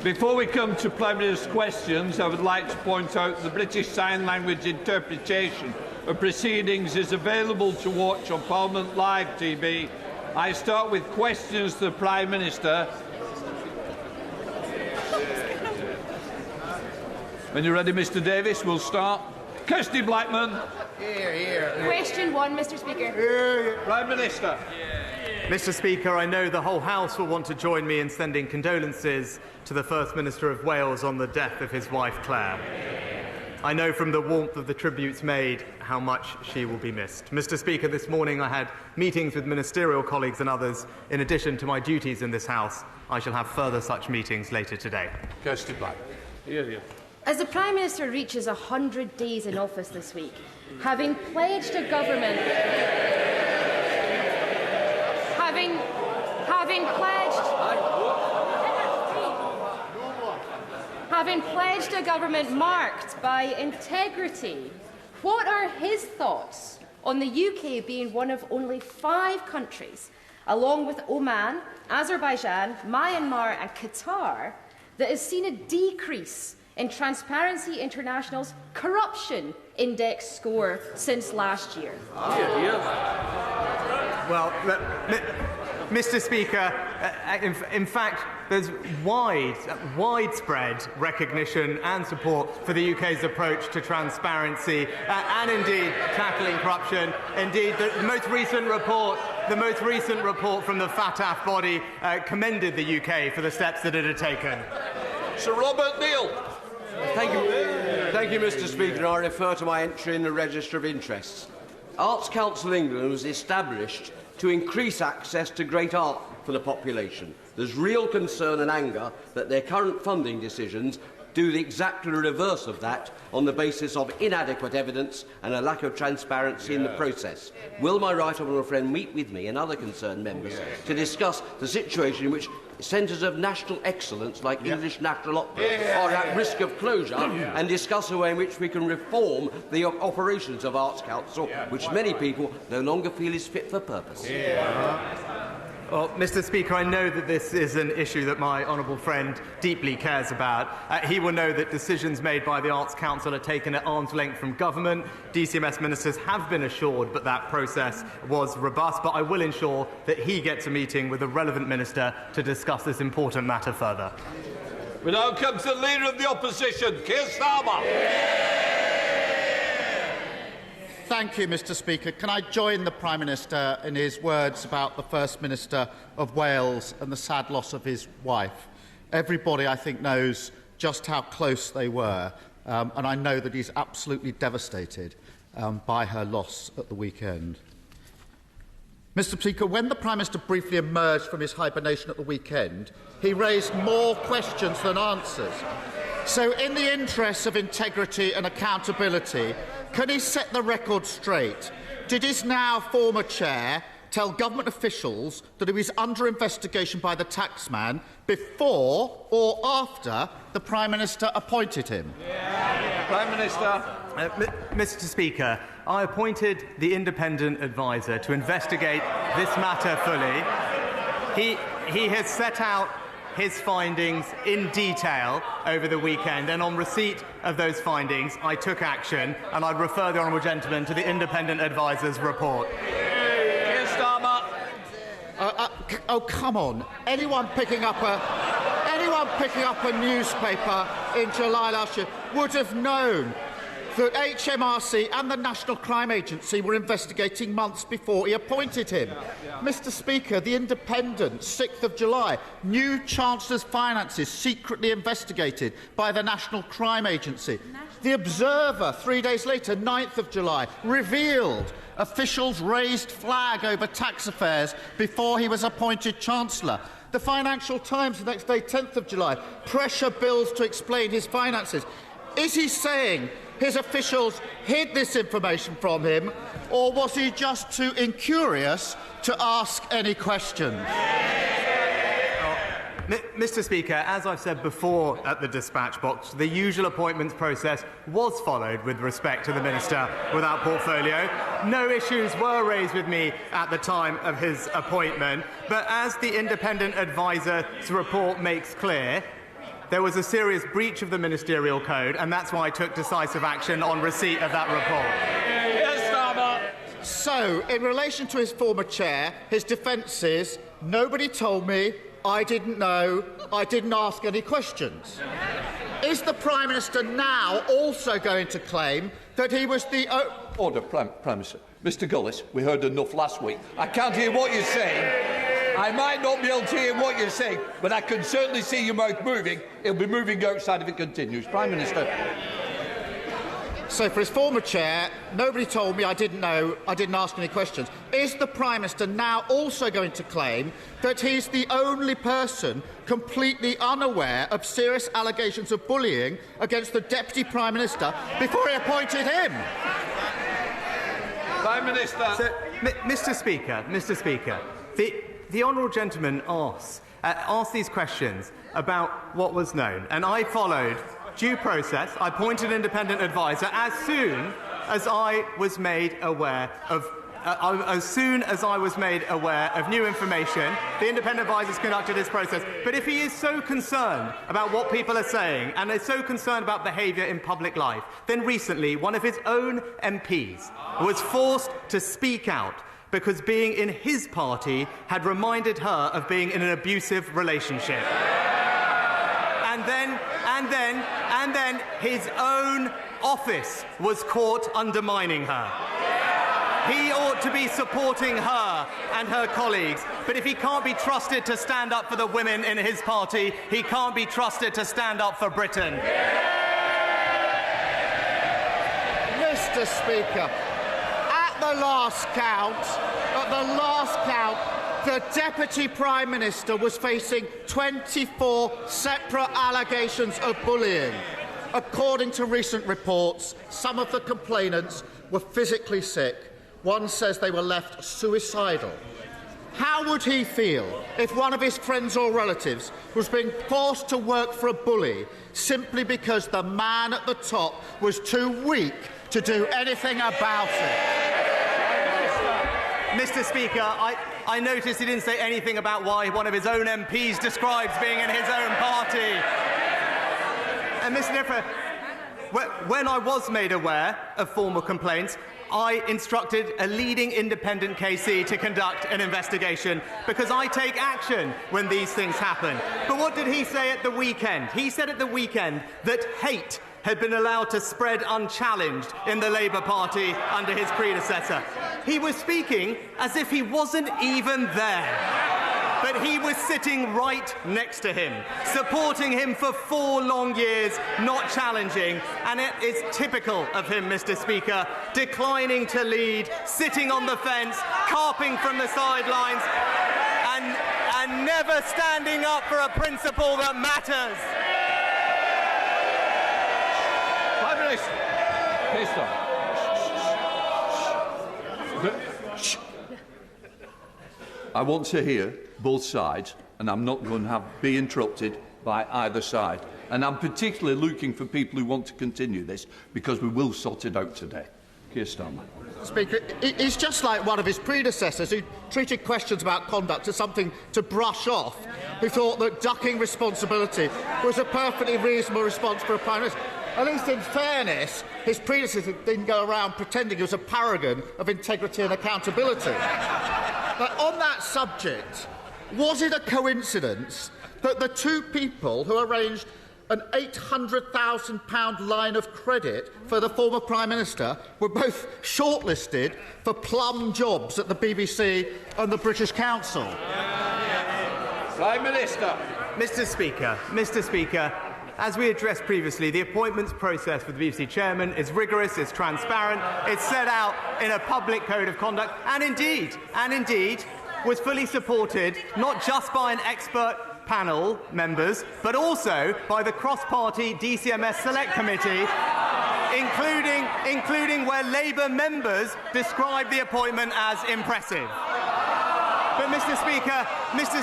Before we come to Prime Minister's questions, I would like to point out that the British Sign Language interpretation of proceedings is available to watch on Parliament Live TV. I start with questions to the Prime Minister. When you're ready, Mr Davis, we'll start. Kirsty Blackman. Here. Question 1, Mr Speaker. Here. Prime Minister. Mr Speaker, I know the whole House will want to join me in sending condolences to the First Minister of Wales on the death of his wife, Claire. I know from the warmth of the tributes made how much she will be missed. Mr Speaker, this morning I had meetings with ministerial colleagues and others. In addition to my duties in this House, I shall have further such meetings later today. Kirsty Black. Here. As the Prime Minister reaches 100 days in office this week, having pledged a government... Having pledged a government marked by integrity, what are his thoughts on the UK being one of only 5 countries, along with Oman, Azerbaijan, Myanmar and Qatar, that has seen a decrease in Transparency International's corruption index score since last year? Well, Mr Speaker, in fact, there's widespread recognition and support for the UK's approach to transparency and indeed tackling corruption. Indeed, the most recent report from the FATF body commended the UK for the steps that it had taken. Sir Robert Neal. Thank you, Mr Speaker. I refer to my entry in the Register of Interests. Arts Council England was established to increase access to great art for the population. There's real concern and anger that their current funding decisions do exactly the reverse of that on the basis of inadequate evidence and a lack of transparency in the process. Will my right honourable friend meet with me and other concerned members to discuss the situation in which centres of national excellence like English National Opera are at risk of closure and discuss a way in which we can reform the operations of Arts Council, which many people no longer feel is fit for purpose? Well, Mr Speaker, I know that this is an issue that my honourable friend deeply cares about. He will know that decisions made by the Arts Council are taken at arm's length from government. DCMS ministers have been assured that that process was robust, but I will ensure that he gets a meeting with the relevant minister to discuss this important matter further. We now come to the Leader of the Opposition, Keir Starmer. Thank you, Mr Speaker. Can I join the Prime Minister in his words about the First Minister of Wales and the sad loss of his wife? Everybody, I think, knows just how close they were, and I know that he's absolutely devastated by her loss at the weekend. Mr Speaker, when the Prime Minister briefly emerged from his hibernation at the weekend, he raised more questions than answers. So, in the interests of integrity and accountability, can he set the record straight? Did his now former chair tell government officials that he was under investigation by the taxman before or after the Prime Minister appointed him? Prime Minister. Mr Speaker, I appointed the independent adviser to investigate this matter fully. He has set out his findings in detail over the weekend, and on receipt of those findings, I took action, and I refer the honourable gentleman to the independent adviser's report. Keir Starmer. Oh, come on! Anyone picking up a newspaper in July last year would have known that HMRC and the National Crime Agency were investigating months before he appointed him. Mr Speaker, the Independent, 6th of July, new Chancellor's finances secretly investigated by the National Crime Agency. The Observer, 3 days later, 9th of July, revealed officials raised flag over tax affairs before he was appointed Chancellor. The Financial Times, the next day, 10th of July, pressure bills to explain his finances. Is he saying his officials hid this information from him, or was he just too incurious to ask any questions? Mr Speaker, as I've said before at the dispatch box, the usual appointments process was followed with respect to the Minister without portfolio. No issues were raised with me at the time of his appointment, but as the independent adviser's report makes clear, there was a serious breach of the ministerial code, and that's why I took decisive action on receipt of that report. So, in relation to his former chair, his defence is, nobody told me, I didn't know, I didn't ask any questions. Is the Prime Minister now also going to claim that he was the... Order, Prime Minister. Mr Gullis, we heard enough last week. I can't hear what you're saying. I might not be able to hear what you're saying, but I can certainly see your mouth moving. It'll be moving outside if it continues. Prime Minister. So, for his former chair, nobody told me, I didn't know, I didn't ask any questions. Is the Prime Minister now also going to claim that he's the only person completely unaware of serious allegations of bullying against the Deputy Prime Minister before he appointed him? Prime Minister. So, Mr Speaker, the honourable gentleman asked these questions about what was known, and I followed due process. I appointed an independent adviser as soon as I was made aware of new information. The independent advisers conducted this process. But if he is so concerned about what people are saying and is so concerned about behaviour in public life, then recently one of his own MPs was forced to speak out because being in his party had reminded her of being in an abusive relationship. And then his own office was caught undermining her. He ought to be supporting her and her colleagues, but if he can't be trusted to stand up for the women in his party, he can't be trusted to stand up for Britain. Mr. Speaker, at the last count, the Deputy Prime Minister was facing 24 separate allegations of bullying. According to recent reports, some of the complainants were physically sick. One says they were left suicidal. How would he feel if one of his friends or relatives was being forced to work for a bully simply because the man at the top was too weak to do anything about it? Mr. Speaker, I noticed he didn't say anything about why one of his own MPs describes being in his own party. And Mr. Niffer, when I was made aware of formal complaints, I instructed a leading independent KC to conduct an investigation because I take action when these things happen. But what did he say at the weekend? He said at the weekend that hate had been allowed to spread unchallenged in the Labour Party under his predecessor. He was speaking as if he wasn't even there. But he was sitting right next to him, supporting him for 4 long years, not challenging. And it is typical of him, Mr. Speaker, declining to lead, sitting on the fence, carping from the sidelines, and never standing up for a principle that matters. Prime Minister. Please stop. I want to hear both sides, and I'm not going to be interrupted by either side. And I'm particularly looking for people who want to continue this, because we will sort it out today. Keir Starmer. Speaker, he's just like one of his predecessors who treated questions about conduct as something to brush off, who thought that ducking responsibility was a perfectly reasonable response for a Prime Minister. At least in fairness, his predecessor didn't go around pretending he was a paragon of integrity and accountability. But on that subject, was it a coincidence that the 2 people who arranged an £800,000 line of credit for the former Prime Minister were both shortlisted for plum jobs at the BBC and the British Council? Prime Minister. Mr. Speaker, as we addressed previously, the appointments process for the BBC chairman is rigorous, it's transparent, it's set out in a public code of conduct, and indeed, was fully supported not just by an expert panel members, but also by the cross-party DCMS Select Committee, including where Labour members described the appointment as impressive. But Mr.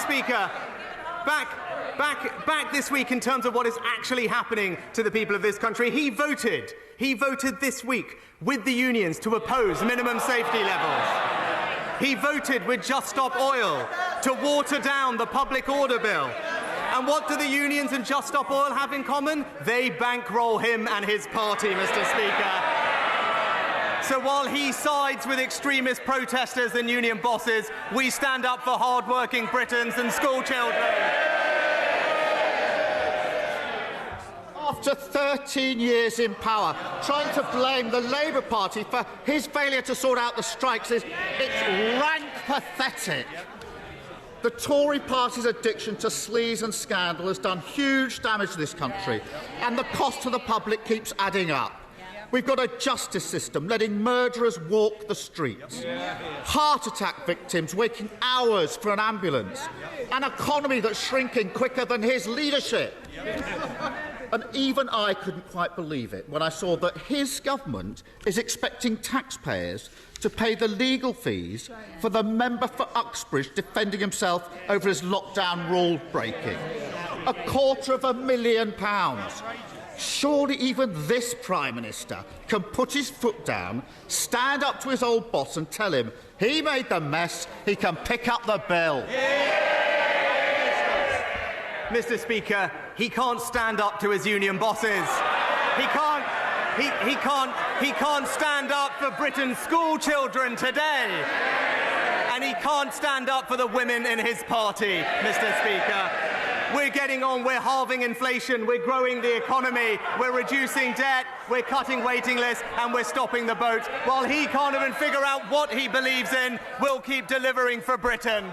Speaker, back this week in terms of what is actually happening to the people of this country, he voted this week with the unions to oppose minimum safety levels. He voted with Just Stop Oil to water down the public order bill. And what do the unions and Just Stop Oil have in common? They bankroll him and his party, Mr. Speaker. So while he sides with extremist protesters and union bosses, we stand up for hard-working Britons and school children. After 13 years in power, trying to blame the Labour Party for his failure to sort out the strikes it's rank pathetic. The Tory party's addiction to sleaze and scandal has done huge damage to this country, and the cost to the public keeps adding up. We've got a justice system letting murderers walk the streets, heart attack victims waiting hours for an ambulance, an economy that's shrinking quicker than his leadership. And even I couldn't quite believe it when I saw that his government is expecting taxpayers to pay the legal fees for the member for Uxbridge defending himself over his lockdown rule breaking. £250,000. Surely even this Prime Minister can put his foot down, stand up to his old boss and tell him he made the mess, he can pick up the bill. Mr. Speaker, he can't stand up to his union bosses. He can't stand up for Britain's school children today. And he can't stand up for the women in his party, Mr. Speaker. We're getting on, we're halving inflation, we're growing the economy, we're reducing debt, we're cutting waiting lists, and we're stopping the boat. While he can't even figure out what he believes in, we'll keep delivering for Britain.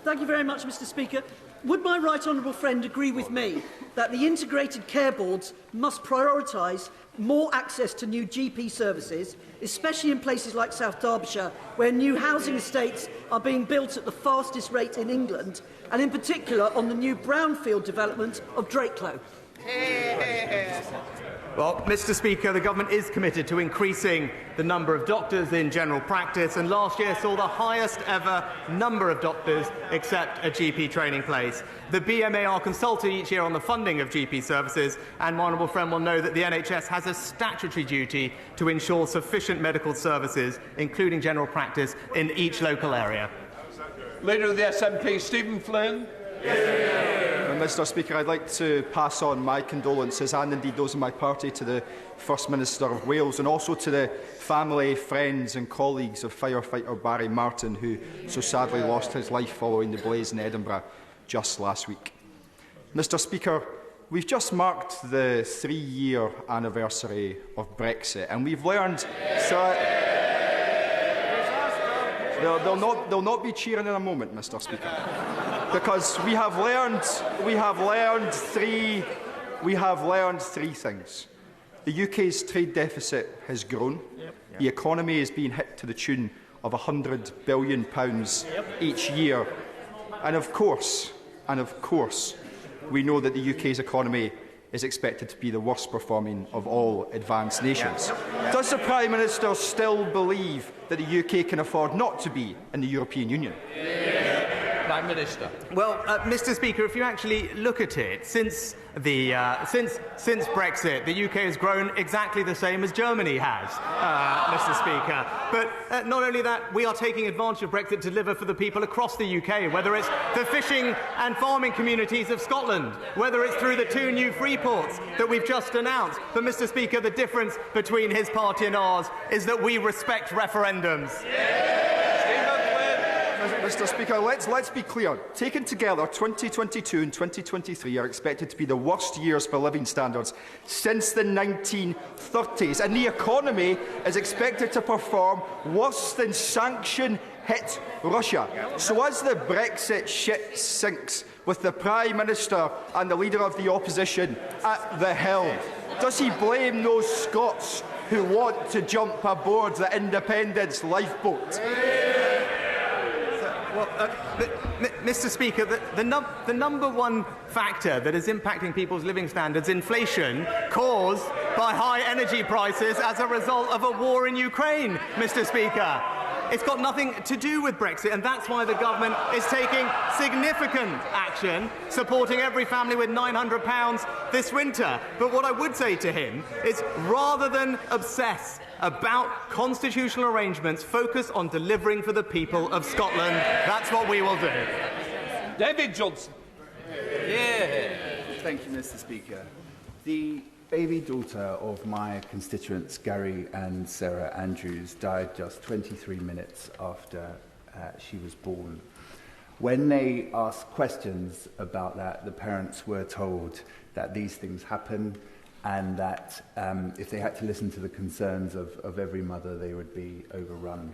Thank you very much, Mr. Speaker. Would my right honourable friend agree with me that the integrated care boards must prioritise more access to new GP services, especially in places like South Derbyshire, where new housing estates are being built at the fastest rate in England, and in particular on the new brownfield development of Drakelow? Well, Mr. Speaker, the government is committed to increasing the number of doctors in general practice, and last year saw the highest ever number of doctors accept a GP training place. The BMA are consulted each year on the funding of GP services, and my honourable friend will know that the NHS has a statutory duty to ensure sufficient medical services, including general practice, in each local area. Leader of the SNP, Stephen Flynn. Mr. Speaker, I'd like to pass on my condolences and indeed those of my party to the First Minister of Wales and also to the family, friends and colleagues of firefighter Barry Martin, who so sadly lost his life following the blaze in Edinburgh just last week. Mr. Speaker, we've just marked the 3-year anniversary of Brexit, and we've learned... They'll not be cheering in a moment, Mr. Speaker, because we have learned three things. The UK's trade deficit has grown. The economy is being hit to the tune of £100 billion each year, and of course, we know that the UK's economy is expected to be the worst performing of all advanced nations. Does the Prime Minister still believe that the UK can afford not to be in the European Union? Prime Minister. Well, Mr. Speaker, if you actually look at it, since Brexit, the UK has grown exactly the same as Germany has, Mr. Speaker. But not only that, we are taking advantage of Brexit to deliver for the people across the UK, whether it's the fishing and farming communities of Scotland, whether it's through the 2 new free ports that we've just announced. But, Mr. Speaker, the difference between his party and ours is that we respect referendums. Mr. Speaker, let's be clear. Taken together, 2022 and 2023 are expected to be the worst years for living standards since the 1930s, and the economy is expected to perform worse than sanction-hit Russia. So as the Brexit ship sinks, with the Prime Minister and the Leader of the Opposition at the helm, does he blame those Scots who want to jump aboard the independence lifeboat? Well, Mr. Speaker, the number one factor that is impacting people's living standards, inflation, caused by high energy prices as a result of a war in Ukraine, Mr. Speaker. It's got nothing to do with Brexit, and that's why the government is taking significant action, supporting every family with £900 this winter. But what I would say to him is, rather than obsess about constitutional arrangements, focus on delivering for the people of Scotland. That's what we will do. David Johnson. Yeah. Thank you, Mr. Speaker. The baby daughter of my constituents, Gary and Sarah Andrews, died just 23 minutes after she was born. When they asked questions about that, the parents were told that these things happen and that if they had to listen to the concerns of every mother, they would be overrun.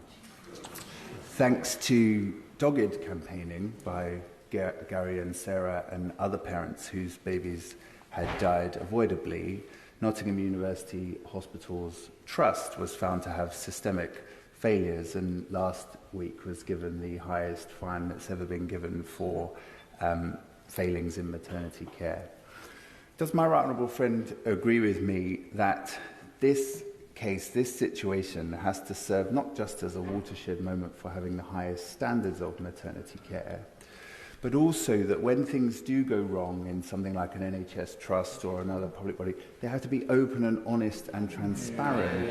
Thanks to dogged campaigning by Gary and Sarah and other parents whose babies had died avoidably, Nottingham University Hospital's trust was found to have systemic failures, and last week was given the highest fine that's ever been given for failings in maternity care. Does my right honourable friend agree with me that this case, this situation, has to serve not just as a watershed moment for having the highest standards of maternity care, but also that when things do go wrong in something like an NHS trust or another public body, they have to be open and honest and transparent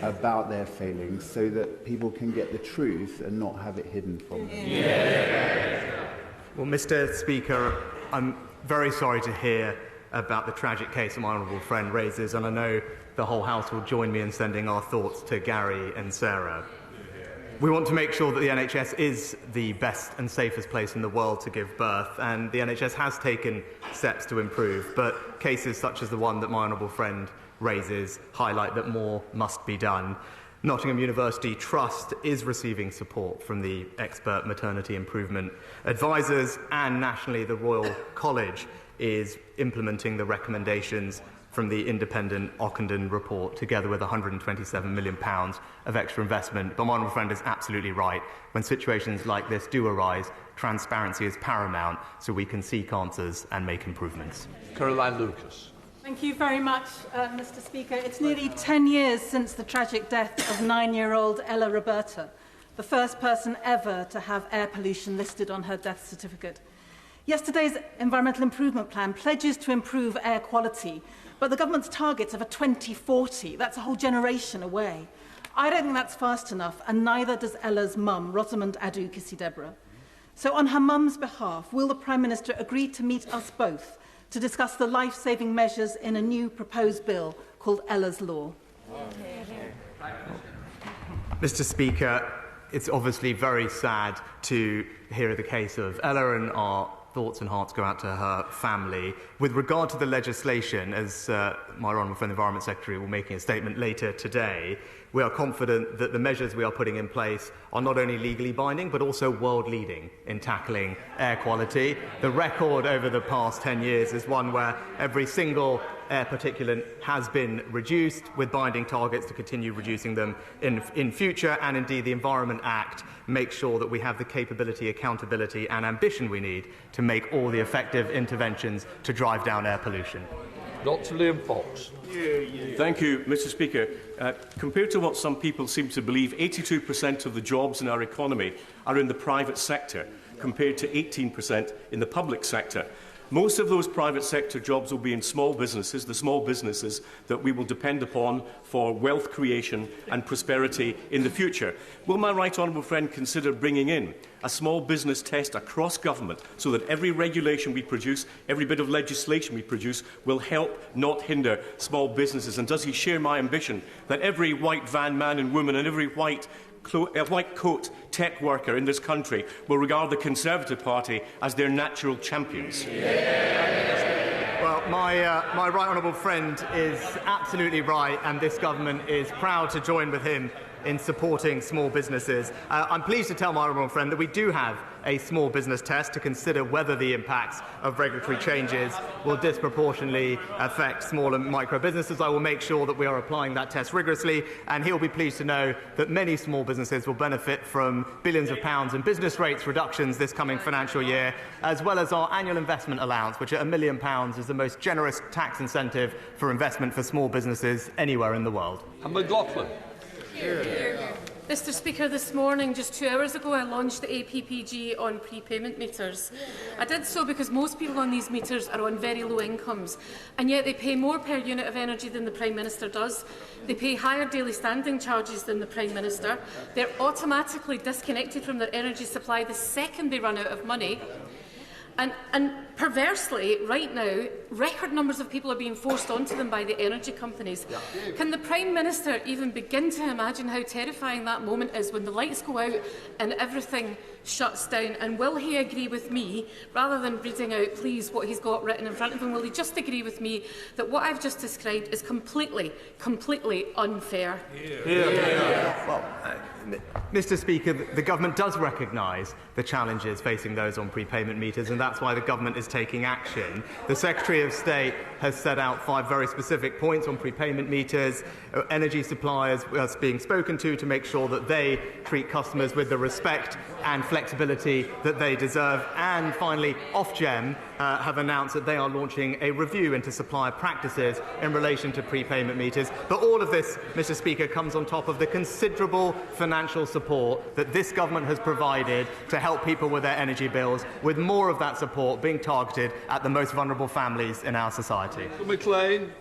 about their failings so that people can get the truth and not have it hidden from them? Well, Mr. Speaker, I'm very sorry to hear about the tragic case that my honourable friend raises, and I know the whole House will join me in sending our thoughts to Gary and Sarah. We want to make sure that the NHS is the best and safest place in the world to give birth, and the NHS has taken steps to improve, but cases such as the one that my honourable friend raises highlight that more must be done. Nottingham University Trust is receiving support from the expert maternity improvement advisors, and nationally the Royal College is implementing the recommendations from the independent Ockenden report, together with £127 million of extra investment. But my honourable friend is absolutely right. When situations like this do arise, transparency is paramount so we can seek answers and make improvements. Caroline Lucas. Thank you very much, Mr. Speaker. It's nearly 10 years since the tragic death of 9-year-old Ella Roberta, the first person ever to have air pollution listed on her death certificate. Yesterday's Environmental Improvement Plan pledges to improve air quality, but the government's targets are for 2040. That's a whole generation away. I don't think that's fast enough, and neither does Ella's mum, Rosamond Adu Kisi-Deborah. So on her mum's behalf, will the Prime Minister agree to meet us both to discuss the life-saving measures in a new proposed bill called Ella's Law? Mr. Speaker, it's obviously very sad to hear the case of Ella, and our thoughts and hearts go out to her family. With regard to the legislation, as my honourable friend the Environment Secretary will be making a statement later today, we are confident that the measures we are putting in place are not only legally binding but also world-leading in tackling air quality. The record over the past 10 years is one where every single air particulate has been reduced, with binding targets to continue reducing them in future, and indeed the Environment Act makes sure that we have the capability, accountability and ambition we need to make all the effective interventions to drive down air pollution. Dr. Liam Fox. Thank you, Mr. Speaker. Compared to what some people seem to believe, 82% of the jobs in our economy are in the private sector, compared to 18% in the public sector. Most of those private sector jobs will be in small businesses, the small businesses that we will depend upon for wealth creation and prosperity in the future. Will my right honourable friend consider bringing in a small business test across government so that every regulation we produce, every bit of legislation we produce will help, not hinder, small businesses? And does he share my ambition that every white van man and woman and every white coat tech worker in this country will regard the Conservative Party as their natural champions? Well, my right honourable friend is absolutely right, and this government is proud to join with him in supporting small businesses. I'm pleased to tell my honourable friend that we do have a small business test to consider whether the impacts of regulatory changes will disproportionately affect small and micro businesses. I will make sure that we are applying that test rigorously, and he'll be pleased to know that many small businesses will benefit from billions of pounds in business rates reductions this coming financial year, as well as our annual investment allowance, which at £1 million is the most generous tax incentive for investment for small businesses anywhere in the world. And McLaughlin. The Mr Speaker, this morning, just 2 hours ago, I launched the APPG on prepayment meters. I did so because most people on these meters are on very low incomes, and yet they pay more per unit of energy than the Prime Minister does. They pay higher daily standing charges than the Prime Minister. They're automatically disconnected from their energy supply the second they run out of money. And perversely, right now, record numbers of people are being forced onto them by the energy companies. Can the Prime Minister even begin to imagine how terrifying that moment is when the lights go out and everything shuts down? And will he agree with me, rather than reading out, please, what he's got written in front of him, will he just agree with me that what I've just described is completely unfair? Well, Mr Speaker, the government does recognise the challenges facing those on prepayment meters, and that's why the government is taking action. The Secretary of State has set out 5 very specific points on prepayment meters, energy suppliers being spoken to make sure that they treat customers with the respect and flexibility that they deserve. And finally, Ofgem have announced that they are launching a review into supplier practices in relation to prepayment meters. But all of this, Mr Speaker, comes on top of the considerable financial support that this government has provided to help people with their energy bills, with more of that support being targeted at the most vulnerable families in our society. McLean.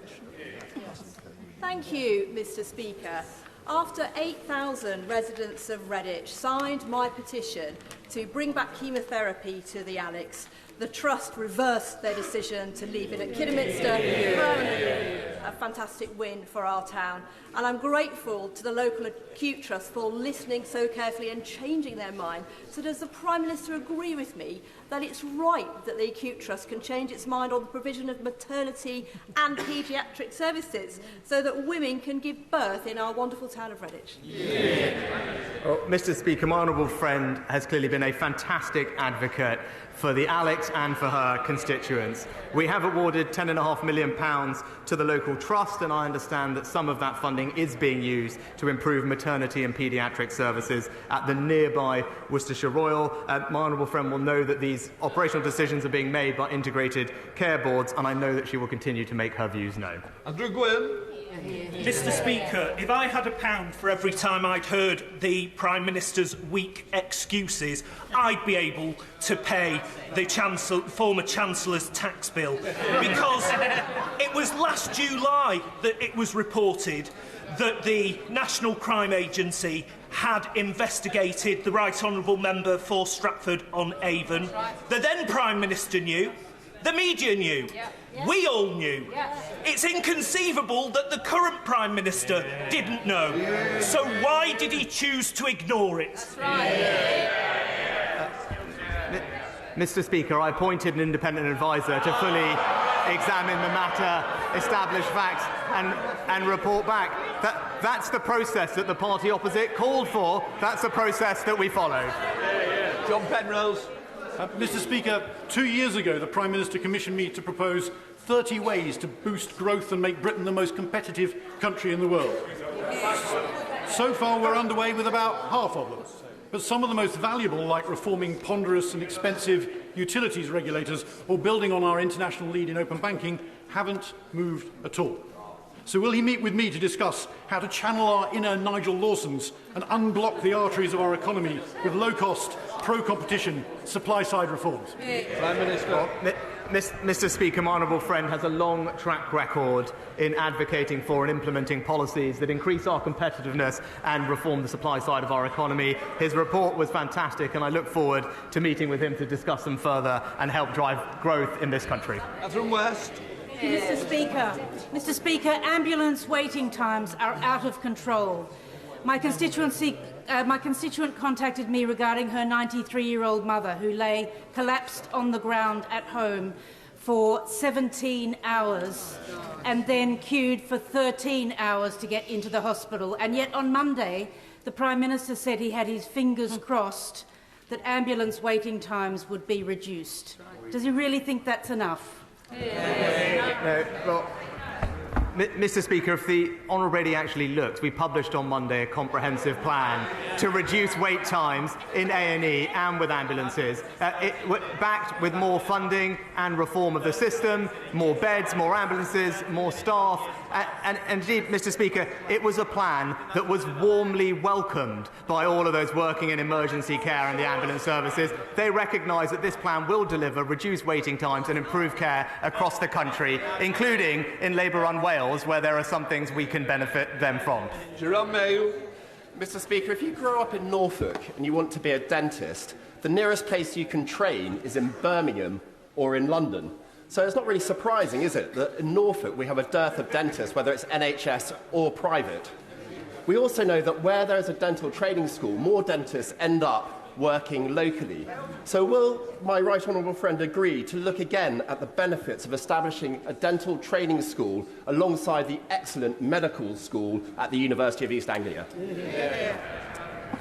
Thank you, Mr Speaker. After 8,000 residents of Redditch signed my petition to bring back chemotherapy to the Alex, the Trust reversed their decision to leave it at Kidderminster permanently. A fantastic win for our town. And I'm grateful to the local acute trust for listening so carefully and changing their mind. So does the Prime Minister agree with me that it's right that the acute trust can change its mind on the provision of maternity and paediatric services so that women can give birth in our wonderful town of Redditch? Well, Mr Speaker, my honourable friend has clearly been a fantastic advocate for the Alex and for her constituents. We have awarded £10.5 million to the local trust, and I understand that some of that funding is being used to improve maternity and paediatric services at the nearby Worcestershire Royal. My honourable friend will know that these operational decisions are being made by integrated care boards, and I know that she will continue to make her views known. Andrew Gwynne. Mr Speaker, if I had £1 for every time I'd heard the Prime Minister's weak excuses, I'd be able to pay the former Chancellor's tax bill. Because it was last July that it was reported that the National Crime Agency had investigated the Right Honourable Member for Stratford-on-Avon. The then Prime Minister knew. The media knew. We all knew. It's inconceivable that the current Prime Minister didn't know. So why did he choose to ignore it? That's right. Mr Speaker, I appointed an independent adviser to fully examine the matter, establish facts and report back. That's the process that the party opposite called for. That's the process that we followed. John Penrose. Mr Speaker, 2 years ago the Prime Minister commissioned me to propose 30 ways to boost growth and make Britain the most competitive country in the world. So far we're underway with about half of them. But some of the most valuable, like reforming ponderous and expensive utilities regulators or building on our international lead in open banking, haven't moved at all. So will he meet with me to discuss how to channel our inner Nigel Lawsons and unblock the arteries of our economy with low-cost, pro-competition, supply-side reforms? Prime Minister. Mr Speaker, my honourable friend has a long track record in advocating for and implementing policies that increase our competitiveness and reform the supply side of our economy. His report was fantastic, and I look forward to meeting with him to discuss them further and help drive growth in this country. Catherine West. Mr Speaker, ambulance waiting times are out of control. My constituent contacted me regarding her 93-year-old mother who lay collapsed on the ground at home for 17 hours and then queued for 13 hours to get into the hospital. And yet on Monday, the Prime Minister said he had his fingers crossed that ambulance waiting times would be reduced. Does he really think that's enough? Well, Mr Speaker, if the Honourable Lady actually looked, we published on Monday a comprehensive plan to reduce wait times in A&E and with ambulances, backed with more funding and reform of the system, more beds, more ambulances, more staff, And indeed, Mr. Speaker, it was a plan that was warmly welcomed by all of those working in emergency care and the ambulance services. They recognise that this plan will deliver reduced waiting times and improve care across the country, including in Labour-run Wales, where there are some things we can benefit them from. Jerome Mayo. Mr. Speaker, if you grow up in Norfolk and you want to be a dentist, the nearest place you can train is in Birmingham or in London. So it's not really surprising, is it, that in Norfolk we have a dearth of dentists, whether it's NHS or private. We also know that where there is a dental training school, more dentists end up working locally. So will my right honourable friend agree to look again at the benefits of establishing a dental training school alongside the excellent medical school at the University of East Anglia?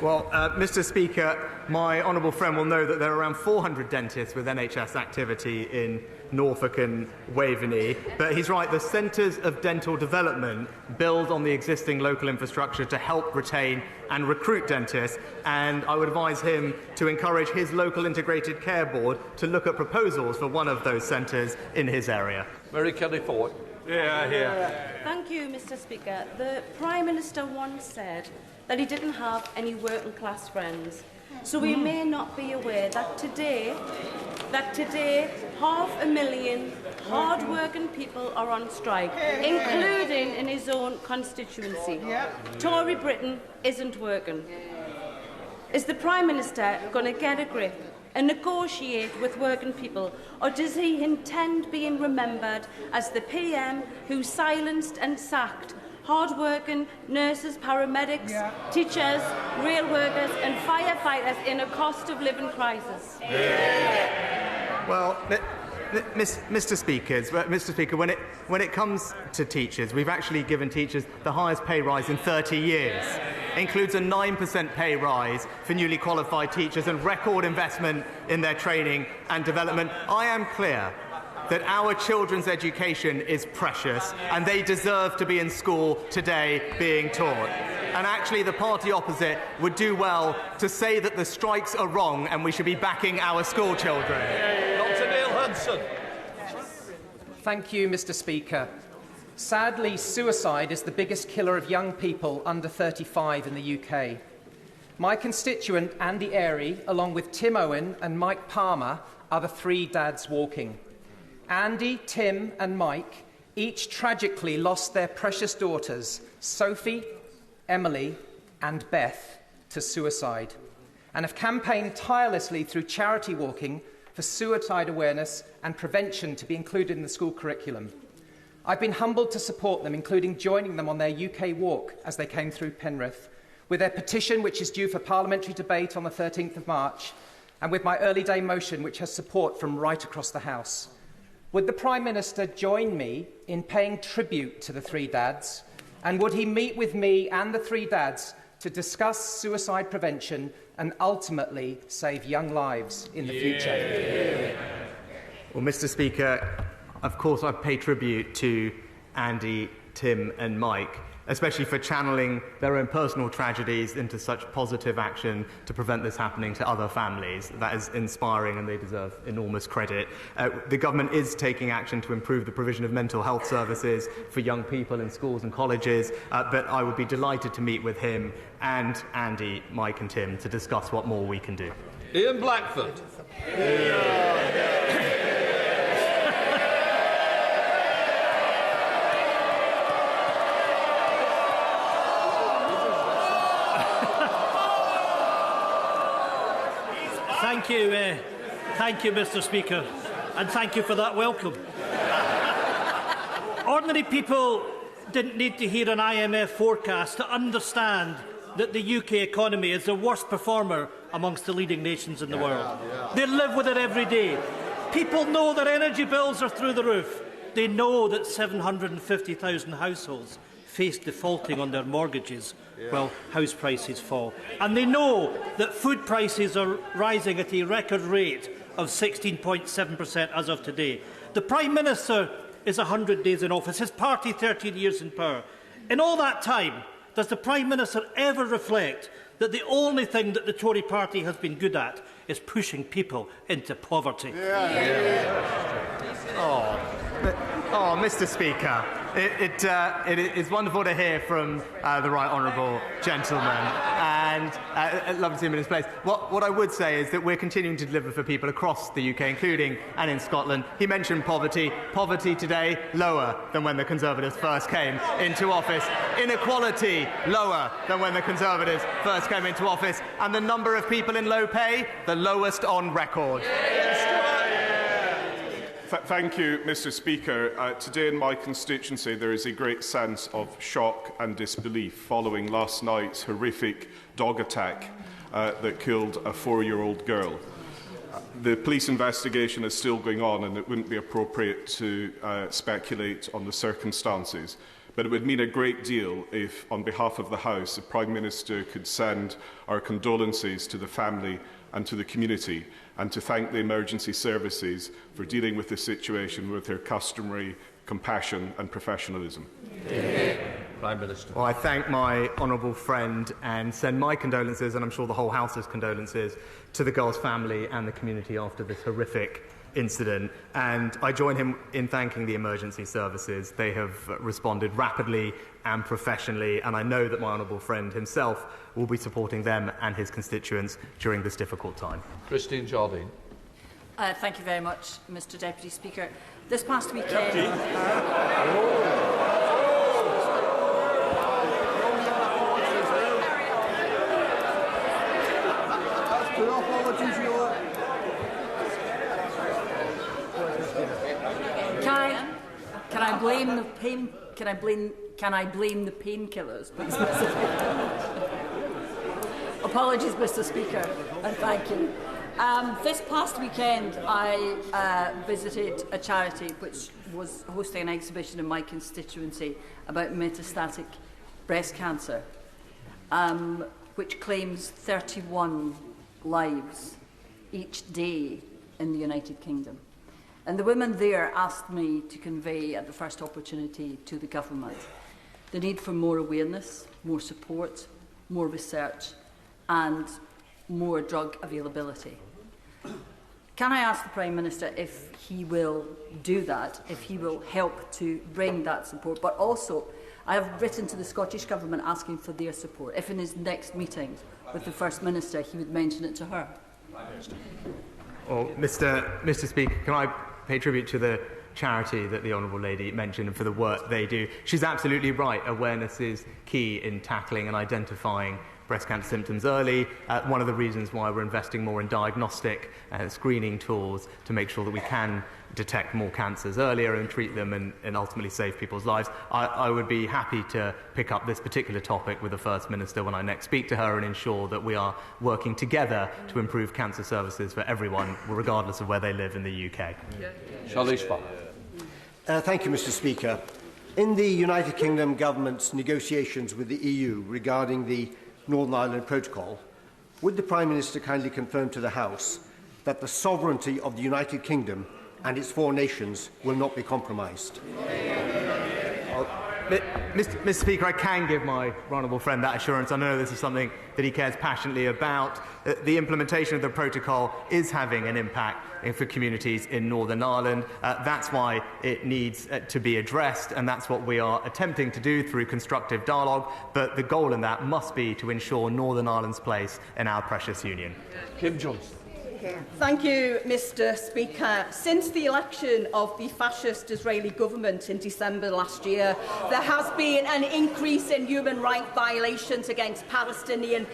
Well, Mr. Speaker, my honourable friend will know that there are around 400 dentists with NHS activity in Norfolk and Waveney. But he's right, the Centres of Dental Development build on the existing local infrastructure to help retain and recruit dentists. And I would advise him to encourage his local integrated care board to look at proposals for one of those centres in his area. Mary Kelly Ford. Thank you, Mr. Speaker. The Prime Minister once said that he didn't have any working class friends. So we may not be aware that today 500,000 hard-working people are on strike, including in his own constituency. Tory Britain isn't working. Is the Prime Minister going to get a grip and negotiate with working people, or does he intend being remembered as the PM who silenced and sacked hard-working nurses, paramedics, teachers, rail workers and firefighters in a cost-of-living crisis? Well, Mr. Speaker, when it comes to teachers, we've actually given teachers the highest pay rise in 30 years. Includes a 9% pay rise for newly qualified teachers and record investment in their training and development. I am clear that our children's education is precious and they deserve to be in school today being taught. And actually the party opposite would do well to say that the strikes are wrong and we should be backing our school children. Dr. Neil Hudson. Thank you, Mr. Speaker. Sadly, suicide is the biggest killer of young people under 35 in the UK. My constituent, Andy Airy, along with Tim Owen and Mike Palmer, are the three dads walking. Andy, Tim and Mike each tragically lost their precious daughters, Sophie, Emily and Beth, to suicide, and have campaigned tirelessly through charity walking for suicide awareness and prevention to be included in the school curriculum. I've been humbled to support them, including joining them on their UK walk as they came through Penrith, with their petition, which is due for parliamentary debate on the 13th of March, and with my early day motion, which has support from right across the House. Would the Prime Minister join me in paying tribute to the three dads? And would he meet with me and the three dads to discuss suicide prevention and ultimately save young lives in the future? Well, Mr. Speaker, of course I pay tribute to Andy, Tim and Mike, especially for channeling their own personal tragedies into such positive action to prevent this happening to other families. That is inspiring and they deserve enormous credit. The government is taking action to improve the provision of mental health services for young people in schools and colleges, but I would be delighted to meet with him and Andy, Mike and Tim to discuss what more we can do. Ian Blackford. Thank you, Mr. Speaker, and thank you for that welcome. Ordinary people didn't need to hear an IMF forecast to understand that the UK economy is the worst performer amongst the leading nations in the world. They live with it every day. People know their energy bills are through the roof. They know that 750,000 households face defaulting on their mortgages while house prices fall. And they know that food prices are rising at a record rate of 16.7% as of today. The Prime Minister is 100 days in office, his party 13 years in power. In all that time, does the Prime Minister ever reflect that the only thing that the Tory party has been good at is pushing people into poverty? Oh, Mr. Speaker, It is wonderful to hear from the right honourable gentleman, and lovely to see him in his place. What I would say is that we're continuing to deliver for people across the UK, including and in Scotland. He mentioned poverty. Poverty today, lower than when the Conservatives first came into office. Inequality, lower than when the Conservatives first came into office. And the number of people in low pay, the lowest on record. Thank you, Mr. Speaker. Today in my constituency there is a great sense of shock and disbelief following last night's horrific dog attack that killed a 4-year-old girl. The police investigation is still going on, and it wouldn't be appropriate to speculate on the circumstances. But it would mean a great deal if, on behalf of the House, the Prime Minister could send our condolences to the family and to the community, and to thank the emergency services for dealing with the situation with their customary compassion and professionalism. Prime Minister. Well, I thank my honourable friend and send my condolences, and I'm sure the whole House's condolences, to the girl's family and the community after this horrific incident. And I join him in thanking the emergency services. They have responded rapidly and professionally, and I know that my honourable friend himself will be supporting them and his constituents during this difficult time. Christine Jardine. Thank you very much, Mr Deputy Speaker. This past weekend... Can I blame the pain? Can I blame the painkillers, please? Apologies, Mr. Speaker, and thank you. This past weekend, I visited a charity which was hosting an exhibition in my constituency about metastatic breast cancer, which claims 31 lives each day in the United Kingdom. And the women there asked me to convey at the first opportunity to the government the need for more awareness, more support, more research and more drug availability. Can I ask the Prime Minister if he will do that, if he will help to bring that support? But also, I have written to the Scottish Government asking for their support, if in his next meeting with the First Minister he would mention it to her. Well, Mr. Speaker, can I pay tribute to the charity that the Honourable Lady mentioned and for the work they do? She's absolutely right. Awareness is key in tackling and identifying breast cancer symptoms early. One of the reasons why we're investing more in diagnostic screening tools to make sure that we can detect more cancers earlier and treat them and ultimately save people's lives. I would be happy to pick up this particular topic with the First Minister when I next speak to her and ensure that we are working together to improve cancer services for everyone, regardless of where they live in the UK. Thank you, Mr. Speaker. In the United Kingdom Government's negotiations with the EU regarding the Northern Ireland Protocol, would the Prime Minister kindly confirm to the House that the sovereignty of the United Kingdom and its 4 nations will not be compromised? Mr. Speaker, I can give my honourable friend that assurance. I know this is something that he cares passionately about. The implementation of the protocol is having an impact for communities in Northern Ireland. That's why it needs to be addressed, and that's what we are attempting to do through constructive dialogue. But the goal in that must be to ensure Northern Ireland's place in our precious union. Kim Johnson. Thank you, Mr. Speaker. Since the election of the fascist Israeli government in December last year, there has been an increase in human rights violations against Palestinian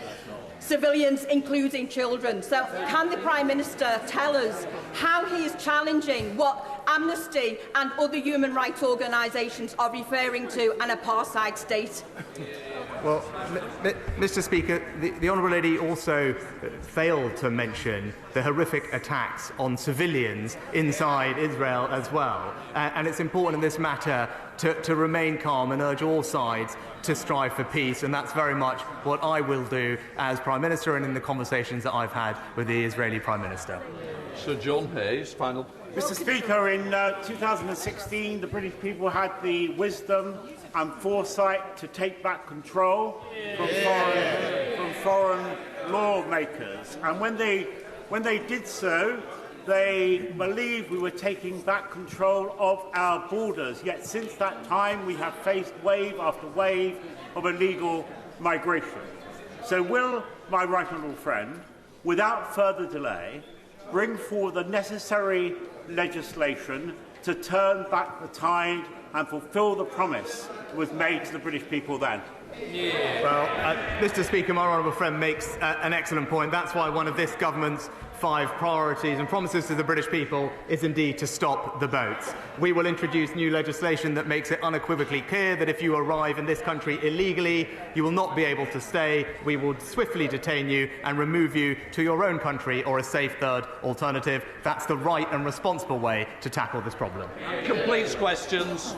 civilians, including children. So can the Prime Minister tell us how he is challenging what Amnesty and other human rights organisations are referring to an apartheid state? Well, Mr. Speaker, the Honourable Lady also failed to mention the horrific attacks on civilians inside Israel as well. And it's important in this matter to remain calm and urge all sides to strive for peace, and that's very much what I will do as Prime Minister and in the conversations that I've had with the Israeli Prime Minister. Sir John Hayes, final. Mr. Speaker, in 2016, the British people had the wisdom and foresight to take back control from foreign lawmakers, and when they did so, They believed we were taking back control of our borders, yet since that time we have faced wave after wave of illegal migration. So will my right honourable friend, without further delay, bring forward the necessary legislation to turn back the tide and fulfil the promise that was made to the British people then? Well, Mr. Speaker, my honourable friend makes an excellent point. That's why one of this government's 5 priorities and promises to the British people is indeed to stop the boats. We will introduce new legislation that makes it unequivocally clear that if you arrive in this country illegally, you will not be able to stay. We will swiftly detain you and remove you to your own country or a safe third alternative. That's the right and responsible way to tackle this problem. Completes questions.